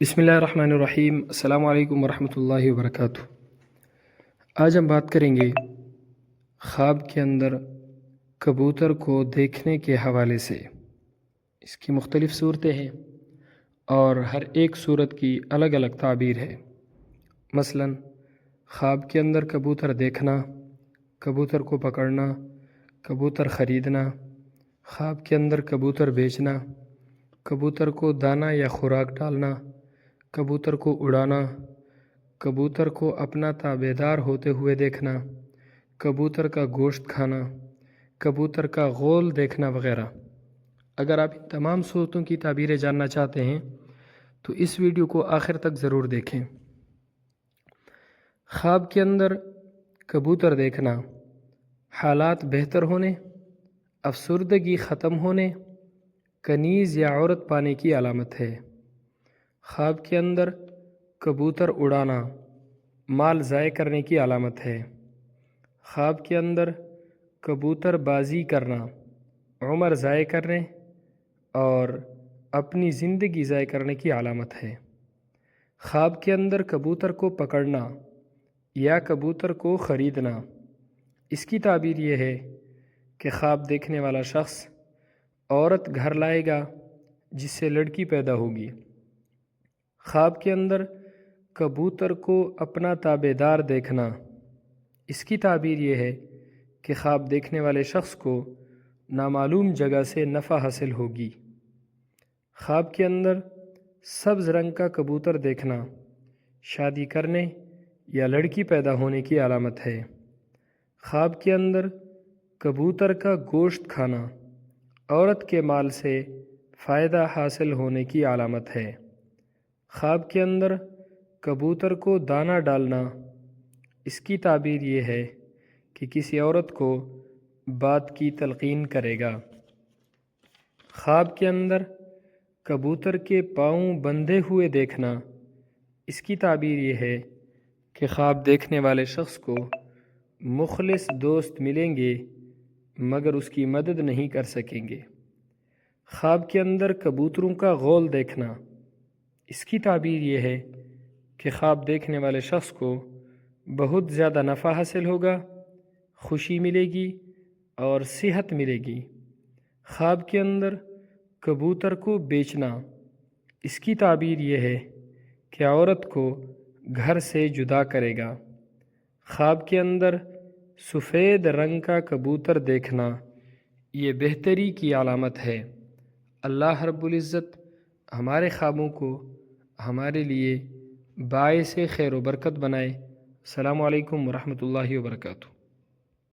بسم اللہ الرحمن الرحیم۔ السلام علیکم ورحمۃ اللہ وبرکاتہ۔ آج ہم بات کریں گے خواب کے اندر کبوتر کو دیکھنے کے حوالے سے۔ اس کی مختلف صورتیں ہیں اور ہر ایک صورت کی الگ الگ تعبیر ہے۔ مثلا خواب کے اندر کبوتر دیکھنا، کبوتر کو پکڑنا، کبوتر خریدنا، خواب کے اندر کبوتر بیچنا، کبوتر کو دانہ یا خوراک ڈالنا، کبوتر کو اڑانا، کبوتر کو اپنا تابع دار ہوتے ہوئے دیکھنا، کبوتر کا گوشت کھانا، کبوتر کا غول دیکھنا وغیرہ۔ اگر آپ ان تمام صورتوں کی تعبیریں جاننا چاہتے ہیں تو اس ویڈیو کو آخر تک ضرور دیکھیں۔ خواب کے اندر کبوتر دیکھنا حالات بہتر ہونے، افسردگی ختم ہونے، کنیز یا عورت پانے کی علامت ہے۔ خواب کے اندر کبوتر اڑانا مال ضائع کرنے کی علامت ہے۔ خواب کے اندر کبوتر بازی کرنا عمر ضائع کرنے اور اپنی زندگی ضائع کرنے کی علامت ہے۔ خواب کے اندر کبوتر کو پکڑنا یا کبوتر کو خریدنا، اس کی تعبیر یہ ہے کہ خواب دیکھنے والا شخص عورت گھر لائے گا جس سے لڑکی پیدا ہوگی۔ خواب کے اندر کبوتر کو اپنا تابع دار دیکھنا، اس کی تعبیر یہ ہے کہ خواب دیکھنے والے شخص کو نامعلوم جگہ سے نفع حاصل ہوگی۔ خواب کے اندر سبز رنگ کا کبوتر دیکھنا شادی کرنے یا لڑکی پیدا ہونے کی علامت ہے۔ خواب کے اندر کبوتر کا گوشت کھانا عورت کے مال سے فائدہ حاصل ہونے کی علامت ہے۔ خواب کے اندر کبوتر کو دانہ ڈالنا، اس کی تعبیر یہ ہے کہ کسی عورت کو بات کی تلقین کرے گا۔ خواب کے اندر کبوتر کے پاؤں بندھے ہوئے دیکھنا، اس کی تعبیر یہ ہے کہ خواب دیکھنے والے شخص کو مخلص دوست ملیں گے مگر اس کی مدد نہیں کر سکیں گے۔ خواب کے اندر کبوتروں کا غول دیکھنا، اس کی تعبیر یہ ہے کہ خواب دیکھنے والے شخص کو بہت زیادہ نفع حاصل ہوگا، خوشی ملے گی اور صحت ملے گی۔ خواب کے اندر کبوتر کو بیچنا، اس کی تعبیر یہ ہے کہ عورت کو گھر سے جدا کرے گا۔ خواب کے اندر سفید رنگ کا کبوتر دیکھنا یہ بہتری کی علامت ہے۔ اللہ رب العزت ہمارے خوابوں کو ہمارے لیے باعث خیر و برکت بنائے۔ السلام علیکم ورحمۃ اللہ وبرکاتہ۔